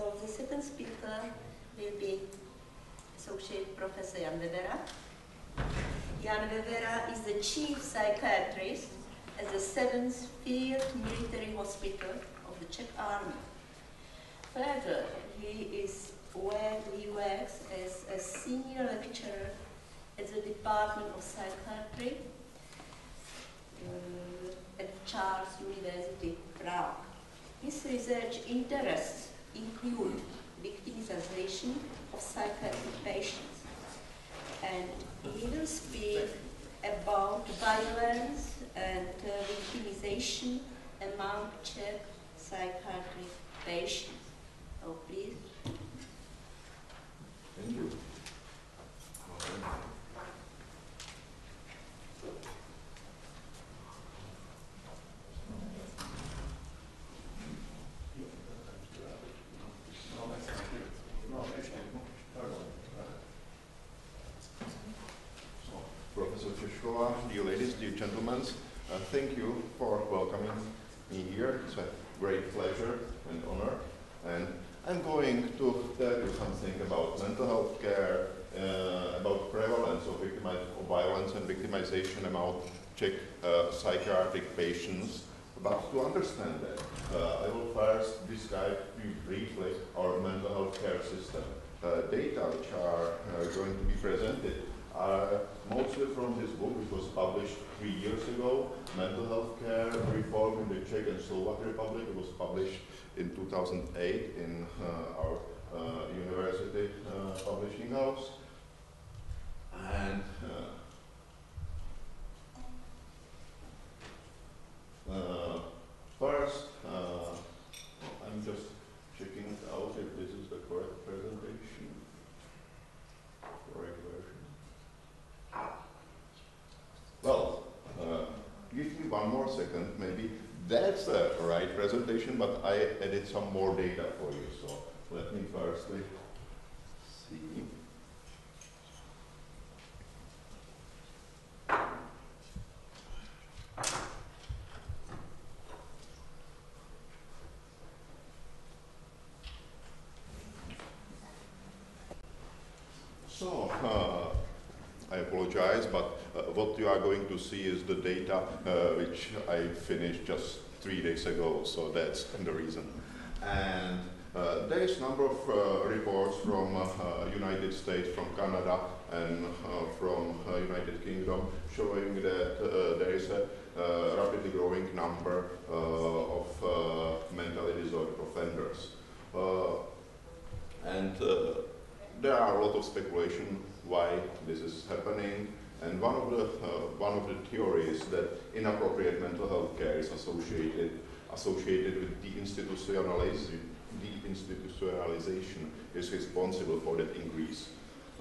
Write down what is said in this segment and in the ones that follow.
So the second speaker will be Associate Professor Jan Vevera. Jan Vevera is the chief psychiatrist at the 7th Field Military Hospital of the Czech Army. Further, he works as a senior lecturer at the Department of Psychiatry at Charles University, Prague. His research interests include victimization of psychiatric patients, and he will speak about violence and victimization among Czech psychiatric patients. So please. Thank you. Professor Češková, dear ladies, dear gentlemen, thank you for welcoming me here. It's a great pleasure and honor. And I'm going to tell you something about mental health care, about prevalence of violence and victimization among Czech psychiatric patients. But to understand that, I will first describe you briefly our mental health care system. Data which are going to be presented are mostly from this book, which was published 3 years ago, Mental Health Care Reform in the Czech and Slovak Republic. It was published in 2008 in our university publishing house. And first, I'm just checking it out if this is the correct presentation, correct version. Well, give me one more second, maybe. That's the right presentation, but I added some more data for you. So let me firstly see. So, I apologize, but what you are going to see is the data which I finished just 3 days ago, so that's the reason. And there is a number of reports from United States, from Canada, and from United Kingdom showing that there is a rapidly growing number of mentally disordered offenders. And there are a lot of speculation why this is happening, and one of the theories that inappropriate mental health care is associated with deinstitutionalization is responsible for that increase.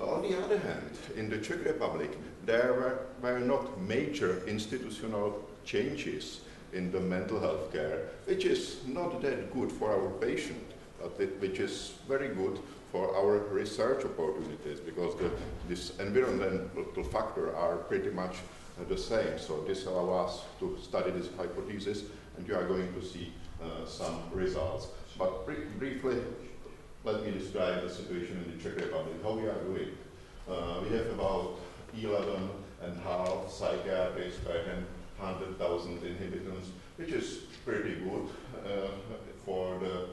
On the other hand, in the Czech Republic, there were not major institutional changes in the mental health care, which is not that good for our patient, but which is very good for our research opportunities, because this environmental factor are pretty much the same. So this allows us to study this hypothesis, and you are going to see some results. But briefly, let me describe the situation in the Czech Republic, how we are doing. We have about 11.5 psychiatrists per 100,000 inhabitants, which is pretty good for the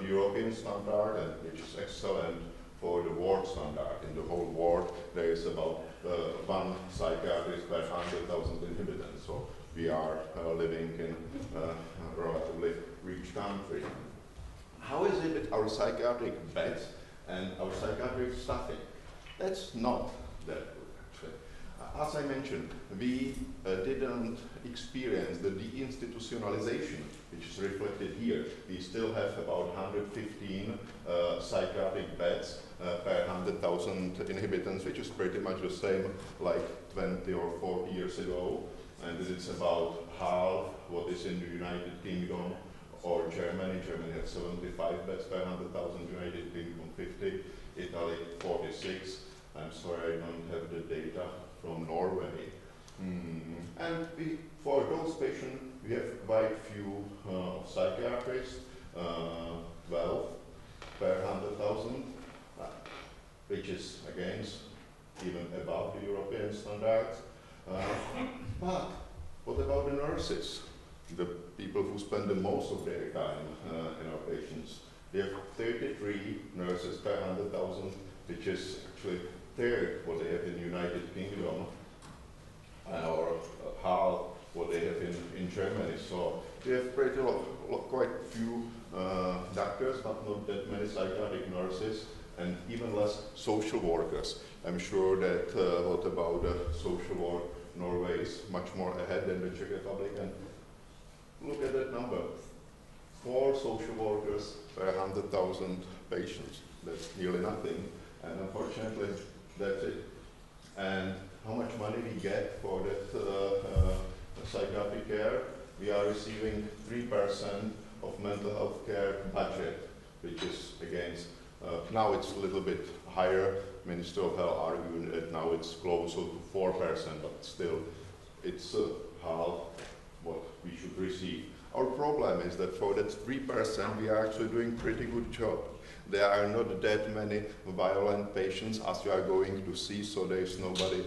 European standard, and which is excellent for the world standard. In the whole world, there is about 1 psychiatrist per 100,000 inhabitants. So we are living in a relatively rich country. How is it with our psychiatric beds and our psychiatric staffing? That's not that good, actually. As I mentioned, we didn't experience the deinstitutionalization, which is reflected here. We still have about 115 psychiatric beds per 100,000 inhabitants, which is pretty much the same like 20 or 40 years ago. And it's about half what is in the United Kingdom or Germany. Germany had 75 beds per 100,000, United Kingdom 50, Italy 46. I'm sorry I don't have the data from Norway. And for those patients, we have quite few psychiatrists, 12, per 100,000, which is against even above the European standards. But what about the nurses, the people who spend the most of their time in our patients? We have 33 nurses per 100,000, which is actually third what they have in the United Kingdom, or half what they have in Germany. So we have quite few doctors, but not that many psychiatric nurses, and even less social workers. I'm sure that what about social work, Norway is much more ahead than the Czech Republic, and look at that number. 4 social workers per 100,000 patients. That's nearly nothing, and unfortunately, that's it. And how much money we get for that psychiatric care? We are receiving 3% of mental health care budget, which is against, now it's a little bit higher. Minister of Health arguing that now it's closer to 4%, but still it's half what we should receive. Our problem is that for that 3% we are actually doing pretty good job. There are not that many violent patients as you are going to see, so there is nobody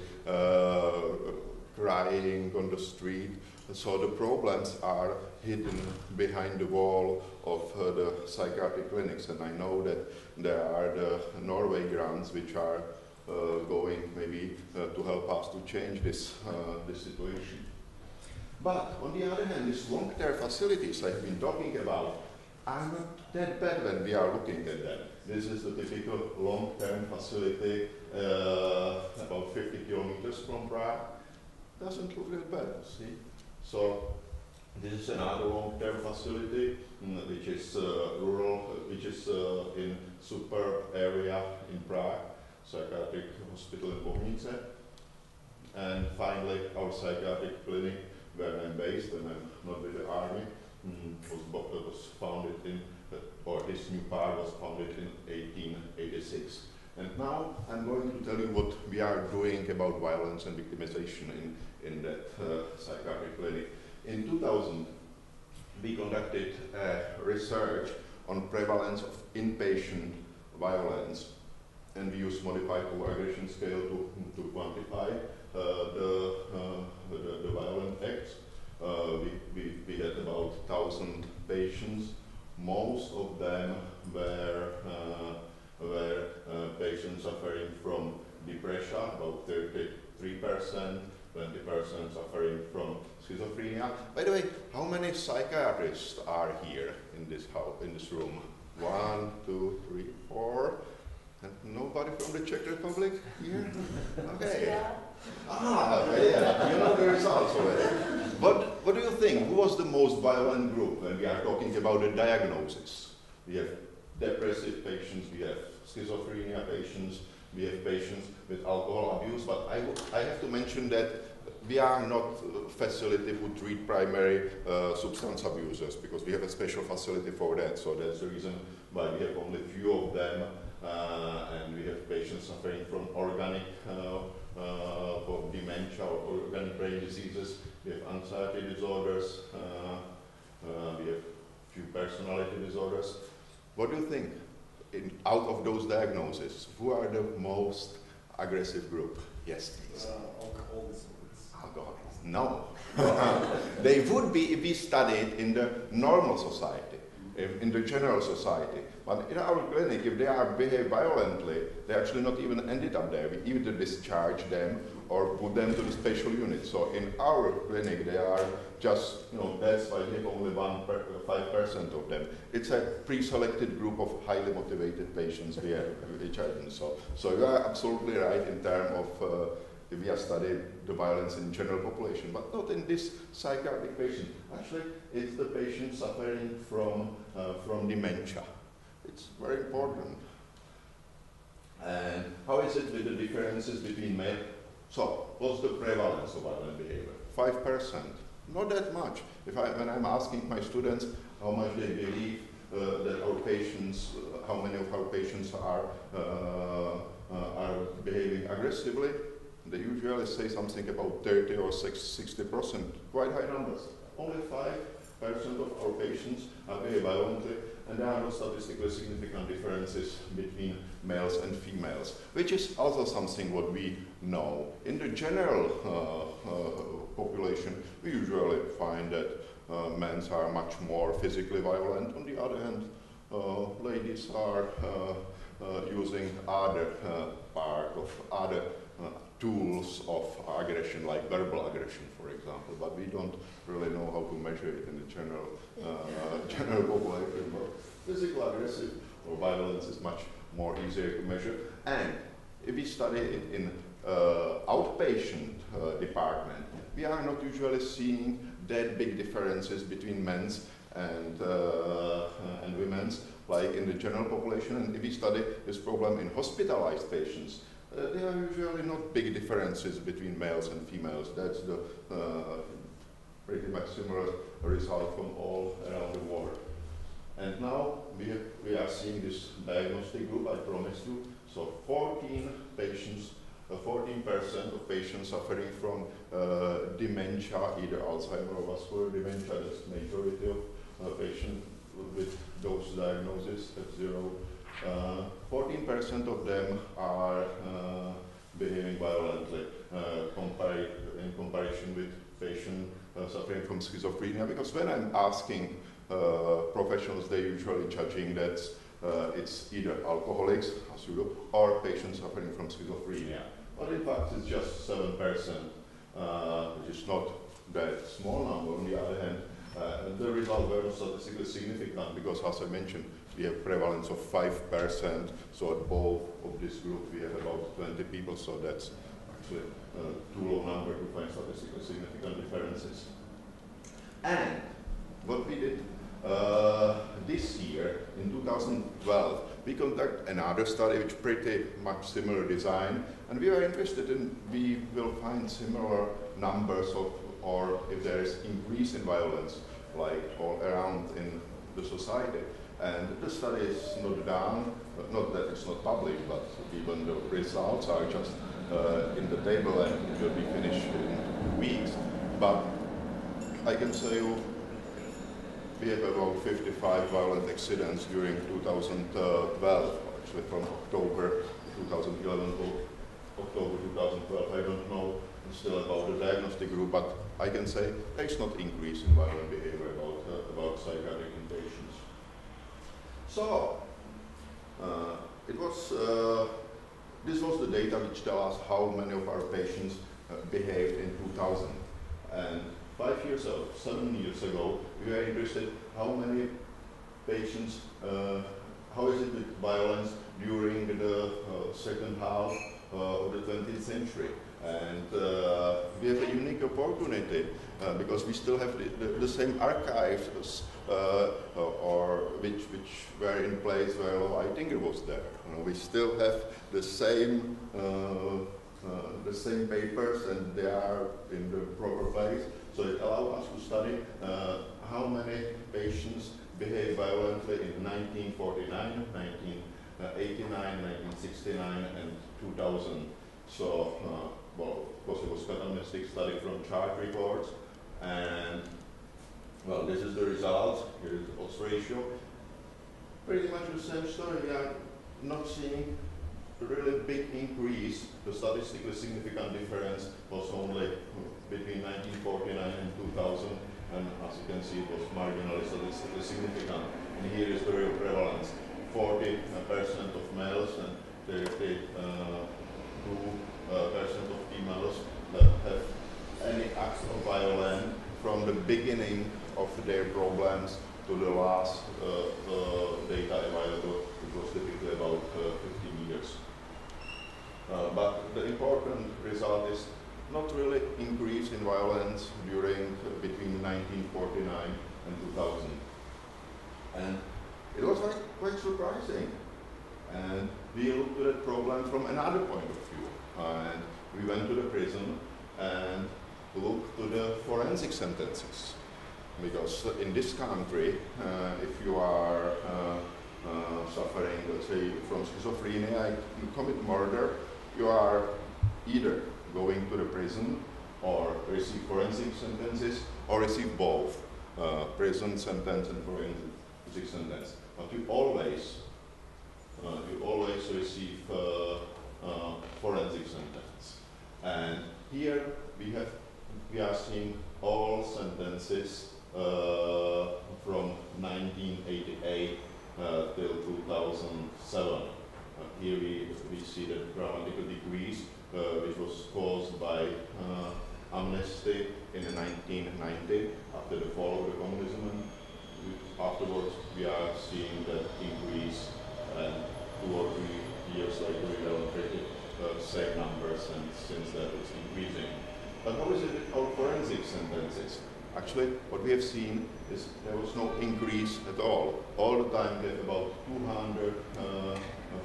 crying on the street. So the problems are hidden behind the wall of the psychiatric clinics, and I know that there are the Norway grants which are going maybe to help us to change this situation. But on the other hand, these long-term facilities I've been talking about are not that bad when we are looking at them. This is the typical long-term facility about 50 kilometers from Prague. Doesn't look that bad, see? So this is another long-term facility which is rural, which is in super area in Prague, psychiatric hospital in Lomnici. And finally, our psychiatric clinic, where I'm based, and I'm not with the army, was founded in, or this new part was founded in 1886. And now I'm going to tell you what we are doing about violence and victimization in that psychiatric clinic. In 2000, we conducted research on prevalence of inpatient violence, and we used modified over-aggression scale to quantify the violent acts. We had about 1,000 patients. Most of them were patients suffering from depression, about 33%, 20% suffering from schizophrenia. By the way, how many psychiatrists are here in this house, in this room? 1, 2, 3, 4. And nobody from the Czech Republic here? Okay. Yeah. Yeah, you know the results already. What do you think? Who was the most violent group when we are talking about the diagnosis? We have depressive patients, we have schizophrenia patients, we have patients with alcohol abuse, but I have to mention that we are not a facility who treat primary substance abusers, because we have a special facility for that, so that's the reason why we have only few of them, and we have patients suffering from organic, for dementia or organic brain diseases, we have anxiety disorders, we have few personality disorders. What do you think? Out of those diagnoses, who are the most aggressive group? Yes, please. Alcoholics. Alcoholics. No. They would be if we studied in the normal society, in the general society. But in our clinic, if they are behave violently, they actually not even ended up there. We either discharge them or put them to the special unit. So in our clinic, they are just, that's why we have only 5% of them. It's a pre-selected group of highly motivated patients we have, which are in. So you are absolutely right in terms of if we are studying the violence in general population, but not in this psychiatric patient. Actually, it's the patient suffering from dementia. It's very important. And how is it with the differences between men? So, what's the prevalence of violent behavior? 5%. Not that much. When I'm asking my students how much they believe that our patients, how many of our patients are behaving aggressively, they usually say something about 30 or 60%. Quite high numbers. Only 5% of our patients are behaving violently, and there are no statistically significant differences between males and females, which is also something what we know. In the general population, we usually find that men are much more physically violent. On the other hand, ladies are using other part of other tools of aggression, like verbal aggression, for example, but we don't really know how to measure it in the general general population. But physical aggressive or violence is much more easier to measure. And if we study it in outpatient department, we are not usually seeing that big differences between men's and women's, like in the general population. And if we study this problem in hospitalized patients, there are usually not big differences between males and females. That's the pretty much similar result from all around the world. And now we are seeing this diagnostic group I promised you. So 14 patients, 14% of patients suffering from dementia, either Alzheimer or vascular dementia. That's the majority of patients with those diagnoses at 0. 14% of them are behaving violently in comparison with patients suffering from schizophrenia. Because when I'm asking professionals, they're usually judging that it's either alcoholics, as you know, or patients suffering from schizophrenia. But in fact, it's just 7%, which is not that small number. On the other hand, the results were not statistically significant because, as I mentioned, we have prevalence of 5%. So at both of this group, we have about 20 people. So that's actually too low number to find statistically significant differences. And what we did this year, in 2012, we conducted another study which pretty much similar design, and we are interested in we will find similar numbers of, or if there is increase in violence, like all around in the society. And the study is not done, not that it's not published, but even the results are just in the table and it will be finished in weeks. But I can say you, we have about 55 violent accidents during 2012, actually from October 2011 to October 2012. I don't know still about the diagnostic group, but I can say there is not increase in violent behavior about psychiatric patients. So this was the data which tell us how many of our patients behaved in 2000. And 7 years ago, we were interested how many patients, how is it with violence during the second half of the 20th century. And we have a unique opportunity because we still have the same archives or which were in place where Eitinger was there. We still have the same papers and they are in the proper place. So it allows us to study how many patients behave violently in 1949, 1989, 1969, and 2000. So, well, of course, it was a statistic study from chart reports, and well, this is the result. Here is the odds ratio. Pretty much the same story. We are not seeing a really big increase. The statistically significant difference was only between 1949 and 2000, and as you can see, it was marginally statistically significant. And here is the real prevalence: 40% of males and 32% of females that have any acts of violence from the beginning of their problems to the last data available. It was typically about 15 years. But the important result is not really increase in violence between 1949 and 2000. And it was quite surprising. And we looked at the problem from another point of view. And we went to the prison and looked to the forensic sentences. Because in this country, if you are suffering, let's say, from schizophrenia, you commit murder, you are either going to the prison or receive forensic sentences or receive both prison sentence and forensic sentence. But you always receive forensic sentence. And here we are seeing all sentences from 1988 till 2007. Here we see the grammatical decrease, which was caused by amnesty in 1990 after the fall of the communism. And afterwards, we are seeing that increase, and 2 or 3 years later, we have pretty same numbers, and since that it's increasing. But how is it with our forensic sentences? Actually, what we have seen is there was no increase at all. All the time we have about 200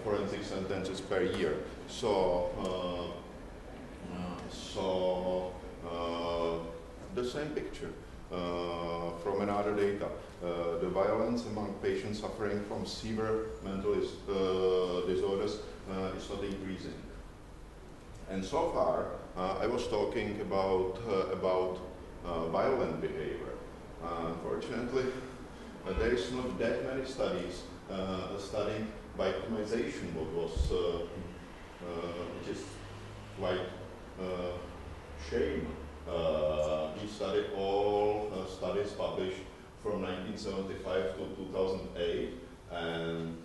forensic sentences per year. So, the same picture from another data. The violence among patients suffering from severe mental disorders is not increasing. And so far, I was talking about violent behavior. Unfortunately, there is not that many studies studying victimization, which is quite shame. We studied all studies published from 1975 to 2008, and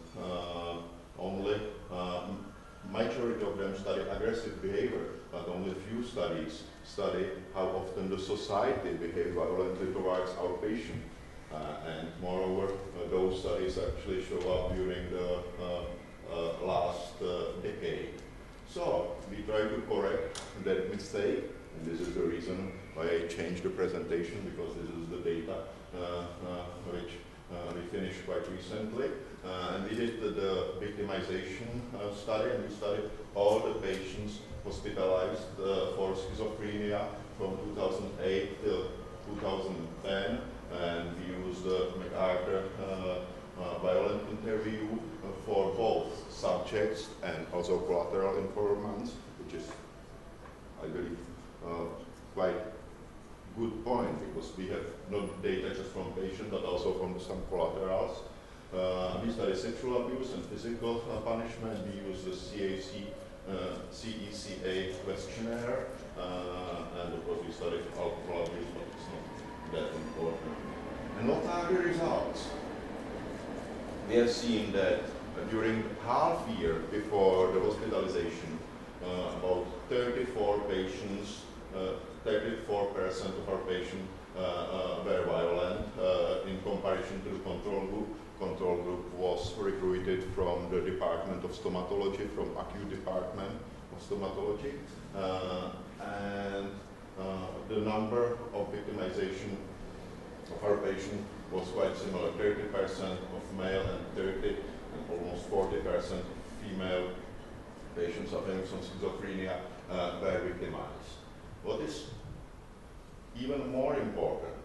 only majority of them study aggressive behavior, but only a few studies study how often the society behaves violently towards our patient. And moreover, those studies actually show up during the last decade. So we try to correct that mistake, and this is the reason why I changed the presentation, because this is the data which we finished quite recently. And we did the victimization study, and we studied all the patients hospitalized for schizophrenia from 2008 till 2010, and we used the MUDr violent interview for both subjects and also collateral informants, which is, I believe, quite good point, because we have not data just from patients, but also from some collaterals. We study sexual abuse and physical punishment. We use the CECA questionnaire, and of course we study alcohol abuse, but it's not that important. And what are the results? We have seen that during half year before the hospitalization, about 34% of our patients were violent in comparison to the control group. Control group was recruited from the Department of Stomatology, from acute department of stomatology, and the number of victimization of our patient was quite similar. 30% of male and 30 and almost 40% female patients suffering from schizophrenia were victimized. What is even more important,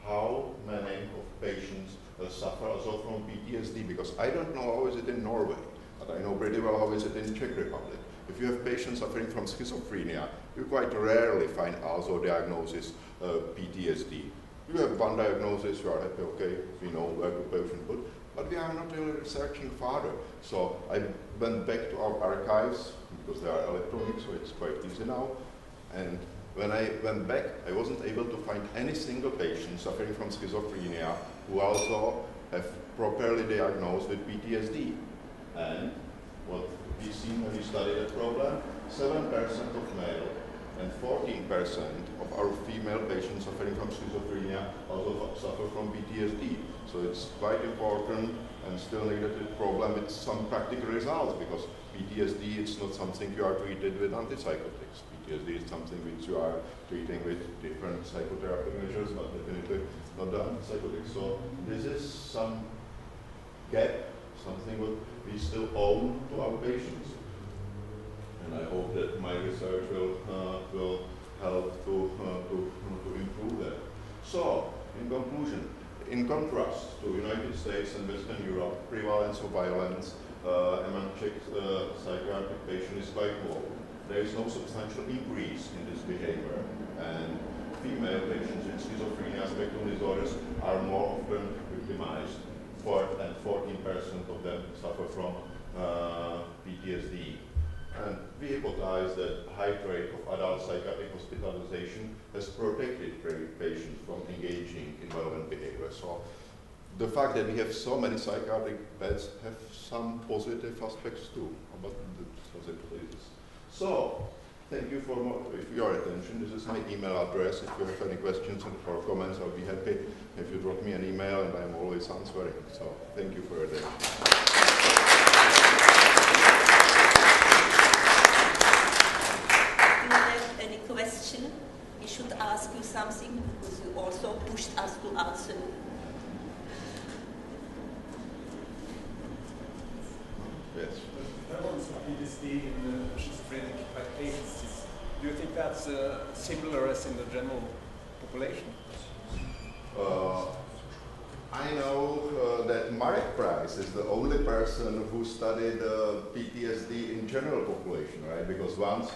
how many of patients suffer also from PTSD, because I don't know how is it in Norway, but I know pretty well how is it in Czech Republic. If you have patients suffering from schizophrenia, you quite rarely find also diagnosis PTSD. You have one diagnosis, you are happy, okay, we know where the patient put, but we are not really researching further. So I went back to our archives, because they are electronic, so it's quite easy now. And when I went back, I wasn't able to find any single patient suffering from schizophrenia who also have properly diagnosed with PTSD. And what we see when we study that problem, 7% of male and 14% of our female patients suffering from schizophrenia also suffer from PTSD. So it's quite important and still negative problem with some practical results, because PTSD is not something you are treated with antipsychotics. PTSD is something which you are treating with different psychotherapy measures, but definitely not the antipsychotics. So this is some gap, something what we still own to our patients. And I hope that my research will help to improve that. So, in conclusion, in contrast to United States and Western Europe, prevalence of violence among Czech psychiatric patients is quite low. There is no substantial increase in this behavior, and female patients with schizophrenia spectrum disorders are more often victimized. 14% of them suffer from PTSD. And we hypothesize that high rate of adult psychiatric hospitalization has protected patients from engaging in violent behavior. So the fact that we have so many psychiatric beds have some positive aspects too, but that's it is. So, thank you for your attention. This is my email address. If you have any questions or comments, I'll be happy if you drop me an email, and I'm always answering. So, thank you for your attention. If you have any question, we should ask you something because you also pushed us to answer. Yes. Prevalence of PTSD in schizophrenic patients, do you think that's similar as in the general population? I know that Masaryk Price is the only person who studied PTSD in general population, right? Because once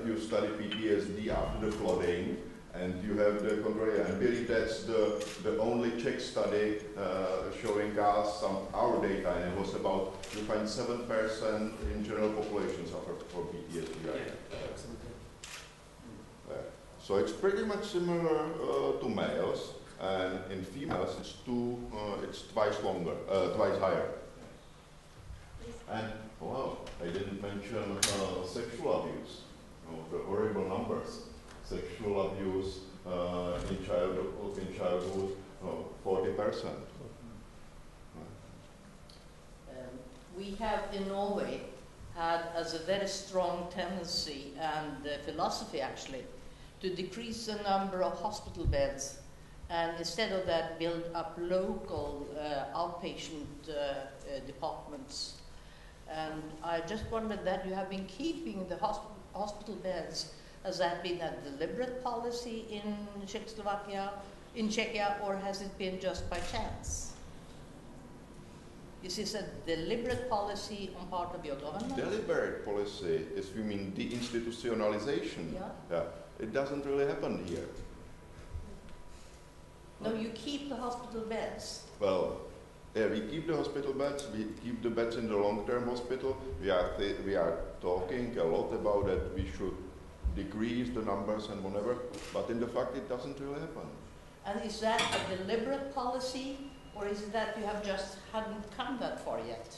you study PTSD after the flooding, and you have the contrary. I believe that's the only Czech study showing us our data, and it was about, you find 7% in general population suffer from PTSD. Right? Yeah, absolutely. So it's pretty much similar to males, and in females it's twice longer, twice higher. And wow, I didn't mention sexual abuse. The horrible numbers. Sexual abuse in childhood, 40%. We have in Norway had as a very strong tendency and philosophy actually to decrease the number of hospital beds, and instead of that build up local outpatient departments. And I just wondered that you have been keeping the hospital beds. Has that been a deliberate policy in Czechia, or has it been just by chance? Is this a deliberate policy on part of your government? Deliberate policy is, you mean deinstitutionalization? Yeah. Yeah. It doesn't really happen here. No, you keep the hospital beds. Well, yeah, we keep the hospital beds, we keep the beds in the long-term hospital. We are talking a lot about that we should decrease the numbers and whatever, but in the fact it doesn't really happen. And is that a deliberate policy, or is it that you have just hadn't come that far yet?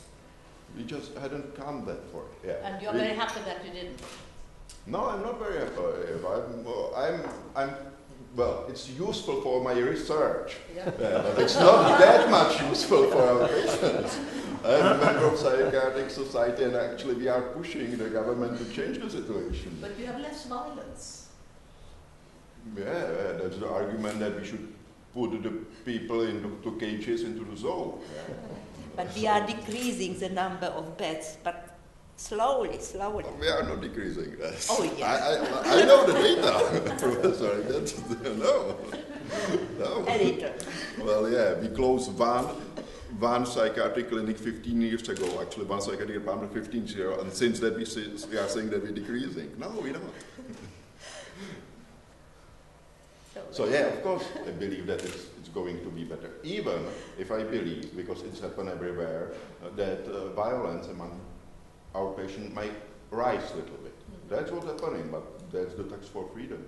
We just hadn't come that far. Yeah. And you're very happy that you didn't? No, I'm not very happy. Well, it's useful for my research, yeah. But it's not that much useful for our patients. I'm a member of Psychiatric Society, and actually we are pushing the government to change the situation. But you have less violence. Yeah, that's the argument that we should put the people into cages into the zoo. But we are decreasing the number of beds, but slowly. We are not decreasing that. Oh, yes. I know the data, Professor. That's, no. Editor. Well, yeah, we closed one psychiatric clinic 15 years ago, actually, one psychiatric department 15 years ago, and since that we are saying that we're decreasing. No, we're not. So yeah, of course, I believe that it's going to be better. Even if I believe, because it's happened everywhere, that violence among our patients might rise a little bit. That's what's happening, but that's the tax for freedom.